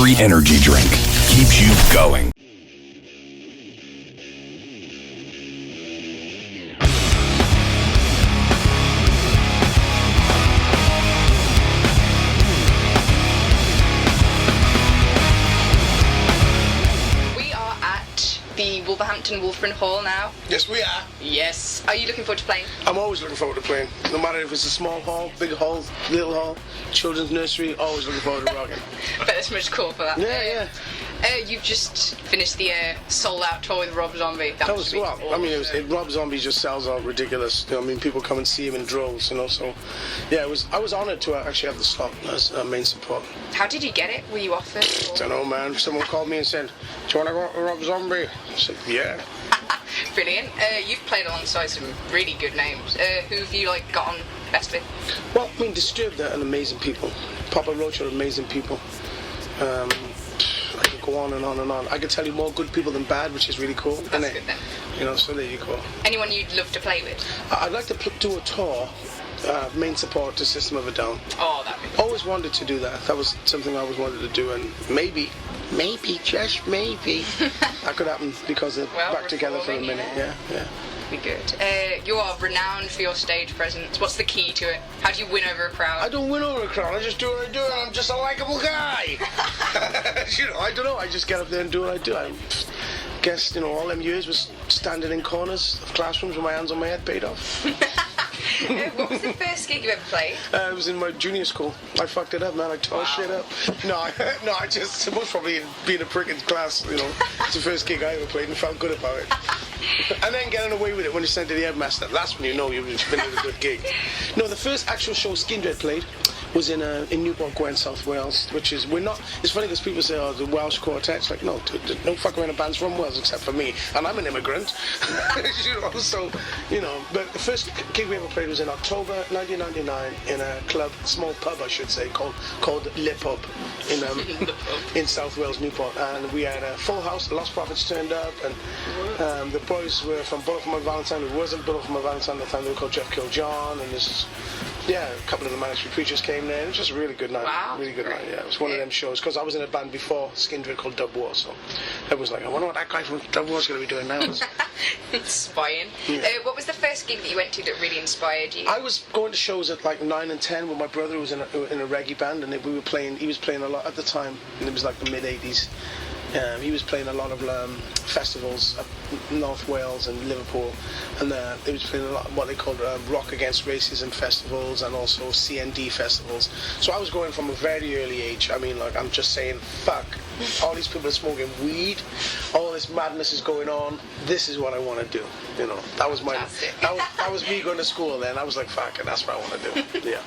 sugary energy drink. Keeps you going. Wolverhampton Wolfram Hall now. Yes, we are. Yes. Are you looking forward to playing? I'm always looking forward to playing. No matter if it's a small hall, big hall, little hall, children's nursery, always looking forward to rocking. Bet there's much cool for that. Yeah. You've just finished the sold-out tour with Rob Zombie. That was well. I mean, Rob Zombie just sells out ridiculous. You know, I mean, people come and see him in droves. You know, so yeah, I was honoured to actually have the slot as main support. How did you get it? Were you offered? I don't know, man. Someone called me and said, "Do you want to go with Rob Zombie?" I said, "Yeah." Brilliant. You've played alongside some really good names. Who have you got on best with? Well, I mean, Disturbed are amazing people. Papa Roach are amazing people. I could go on and on and on. I could tell you more good people than bad, which is really cool. That's good then. You know, so there you go. Anyone you'd love to play with? I'd like to do a tour, main support to System of a Down. Oh, that'd be cool. Always wanted to do that. That was something I always wanted to do, and maybe, just maybe, that could happen because they're back together for a minute. Yeah. Be good. You are renowned for your stage presence. What's the key to it? How do you win over a crowd? I don't win over a crowd. I just do what I do, and I'm just a likable guy. You know, I don't know. I just get up there and do what I do. I guess, all them years was standing in corners of classrooms with my hands on my head paid off. What was the first gig you ever played? It was in my junior school. I fucked it up, man. I tore shit up. No, I just most probably being a prick in class. It's the first gig I ever played and felt good about it. And then getting away with it when you sent to the headmaster. That's when you know you've been at a good gig. No, the first actual show Skindred played was in Newport Gwent, South Wales, which is, it's funny because people say, the Welsh quartet. It's like, no, don't fuck around, bands from Wales except for me, and I'm an immigrant. But the first gig we ever played was in October 1999 in a club, small pub I should say, called Le Pub in South Wales, Newport, and we had a full house. The Lost Prophets turned up, and the boys were from Bullet for My Valentine. It wasn't Bullet for My Valentine at the time. They were called Jeff Kill John, and a couple of the Manic Street Preachers came there. It was just a really good night. Wow. Really good night, yeah. It was one of them shows, because I was in a band before Skindred called Dub War, so it was like, I wonder what that guy from Dub War's going to be doing now. Inspiring. Yeah. What was the first gig that you went to that really inspired you? I was going to shows at 9 and 10 with my brother, who was in a reggae band, and he was playing a lot at the time, and it was like the mid-80s. He was playing a lot of festivals up North Wales and Liverpool, and he was playing a lot of what they called Rock Against Racism festivals and also CND festivals. So I was going from a very early age. I mean, I'm just saying, fuck, all these people are smoking weed, all this madness is going on. This is what I want to do. That was that was me going to school then. I was like, fuck it, that's what I want to do. Yeah.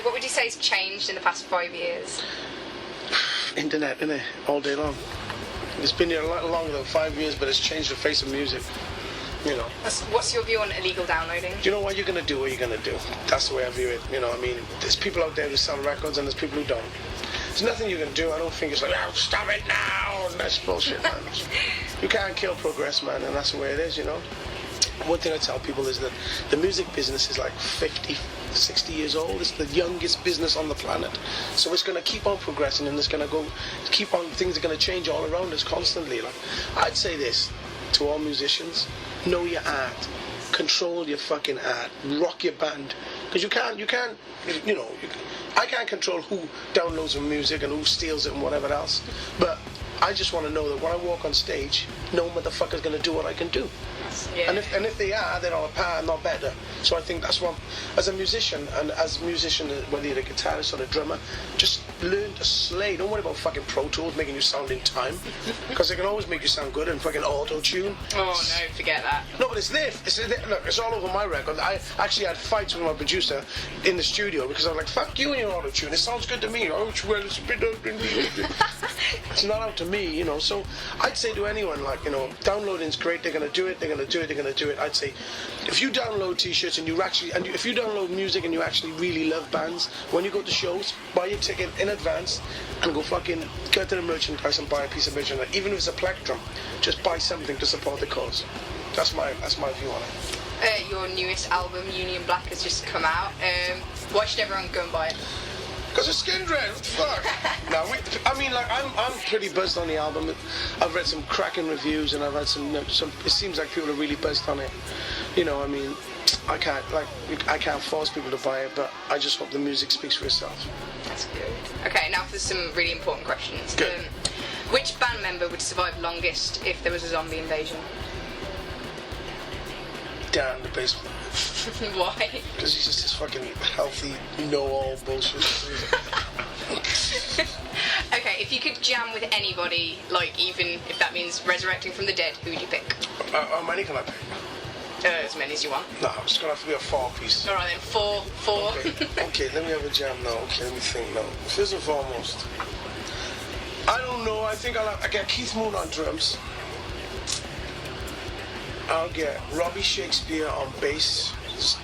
What would you say has changed in the past 5 years? Internet, innit? All day long. It's been here a lot longer than 5 years, but it's changed the face of music. What's your view on illegal downloading? Do you know what you're going to do? What you're going to do? That's the way I view it. There's people out there who sell records and there's people who don't. There's nothing you can do. I don't think it's like, stop it now. And that's bullshit, man. You can't kill progress, man, and that's the way it is, One thing I tell people is that the music business is like 50, 60 years old. It's the youngest business on the planet. So it's going to keep on progressing, and it's going to keep on, things are going to change all around us constantly. I'd say this to all musicians: know your art, control your fucking art, rock your band. Because I can't control who downloads the music and who steals it and whatever else. But I just want to know that when I walk on stage, no motherfucker's going to do what I can do. Yeah. And if they are, they're on a par, not better. So I think that's what, as a musician, whether you're a guitarist or a drummer, just learn to slay. Don't worry about fucking Pro Tools making you sound in time, because they can always make you sound good and fucking auto-tune. Oh no, forget that. No, but it's there. Look, it's all over my record. I actually had fights with my producer in the studio because I was like, fuck you and your auto-tune. It sounds good to me. Oh, well, it's a bit... It's not out to me, So I'd say to anyone, downloading's great. They're going to do it. They're going to do it. I'd say, if you download t-shirts and if you download music and you actually really love bands, when you go to shows, buy your ticket in advance and go fucking go to the merchandise and buy a piece of merchandise. Even if it's a plectrum, just buy something to support the cause. That's my view on it. Your newest album, Union Black, has just come out. Why should everyone go and buy it? Because it's Skindred. What the fuck? No, I'm pretty buzzed on the album. I've read some cracking reviews, and I've had some. It seems like people are really buzzed on it. You know, I mean, I can't force people to buy it, but I just hope the music speaks for itself. That's good. Okay, now for some really important questions. Good. Which band member would survive longest if there was a zombie invasion? Dan, the bass player. Why? Because he's just this fucking healthy, know-all bullshit. Okay, if you could jam with anybody, like even if that means resurrecting from the dead, who would you pick? How many can I pick? As many as you want. No, it's gonna have to be a 4-piece. Alright then, four. Okay, let me have a jam now. Okay, let me think now. First and foremost, I don't know. I think I get Keith Moon on drums. I'll get Robbie Shakespeare on bass.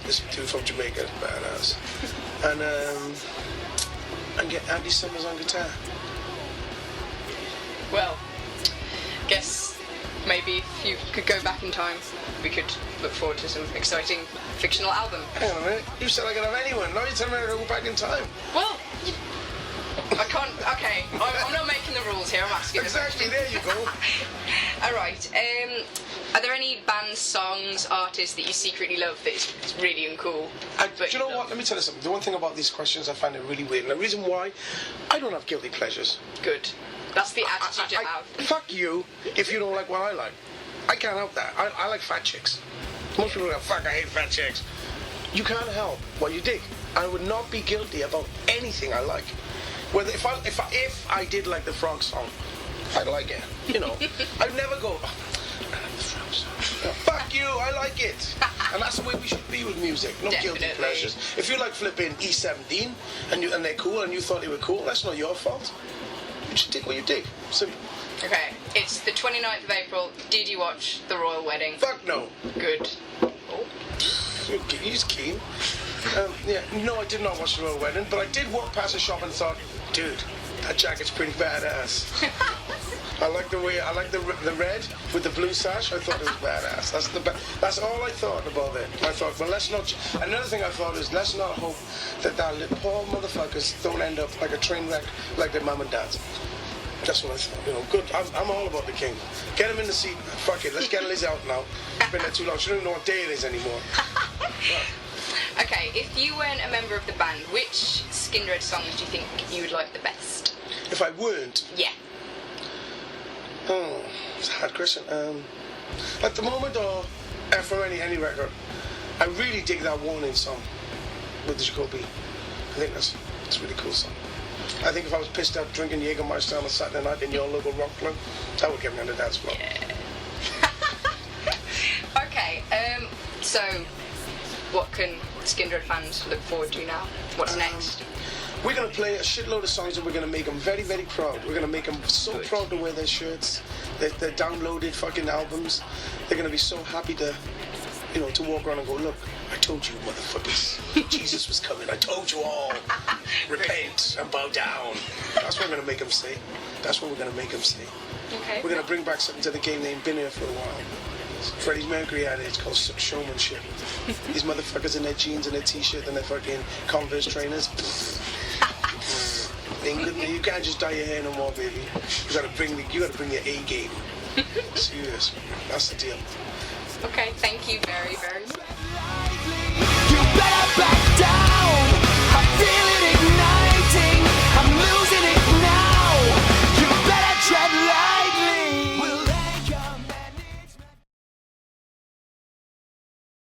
This dude from Jamaica is badass. And get Andy Summers on guitar. Well, guess maybe if you could go back in time, we could look forward to some exciting fictional album. Hang on a minute. You said I could have anyone. Now you're telling me I go back in time. Well, I can't. Okay, I'm not making the rules here. I'm asking. Exactly. There you go. All right. Are there any bands, songs, artists that you secretly love that is really uncool? Do you know what? Let me tell you something. The one thing about these questions I find it really weird, and the reason why, I don't have guilty pleasures. Good. That's the attitude you have. Fuck you if you don't like what I like. I can't help that. I like fat chicks. Most people go, fuck, I hate fat chicks. You can't help what you dig. I would not be guilty about anything I like. Whether if I did like the frog song, I'd like it. You know, I'd never go, oh, I like the frog song. Fuck you, I like it. And that's the way we should be with music. No guilty pleasures. If you like flipping E17 and they're cool and you thought they were cool, that's not your fault. You should dig what you dig. Simple. Okay, it's the 29th of April. Did you watch The Royal Wedding? Fuck no. Good. Oh. He's keen. No, I did not watch The Royal Wedding, but I did walk past a shop and thought, dude, that jacket's pretty badass. I like the the red with the blue sash. I thought it was badass. That's all I thought about it. I thought, well, let's not. Another thing I thought is, let's not hope that little poor motherfuckers don't end up like a train wreck like their mum and dads. That's what I thought. You know, good. I'm all about the king. Get him in the seat. Fuck it. Let's get Liz out now. It's been there too long. She don't even know what day it is anymore. Okay, if you weren't a member of the band, which Skindred songs do you think you would like the best? If I weren't? Yeah. Oh, it's a hard question. At the moment, or for any record, I really dig that Warning song with the Jacoby. I think that's a really cool song. I think if I was pissed up drinking Jägermeister on a Saturday night in your local rock club, that would get me on the dance floor. Yeah. Okay, so what can Skindred fans look forward to now? What's next? We're going to play a shitload of songs and we're going to make them very, very proud. We're going to make them so proud to wear their shirts, their downloaded fucking albums. They're going to be so happy to walk around and go, look, I told you, motherfuckers. Jesus was coming. I told you all. Repent and bow down. That's what we're going to make them say. That's what we're going to make them say. Okay. We're going to bring back something to the game. They've been here for a while. Freddie Mercury had it. It's called showmanship. These motherfuckers in their jeans and their t-shirt and their fucking Converse trainers. England, you can't just dye your hair no more, baby. You gotta bring your A game. Serious. That's the deal. Okay, thank you very, very much. You better back down.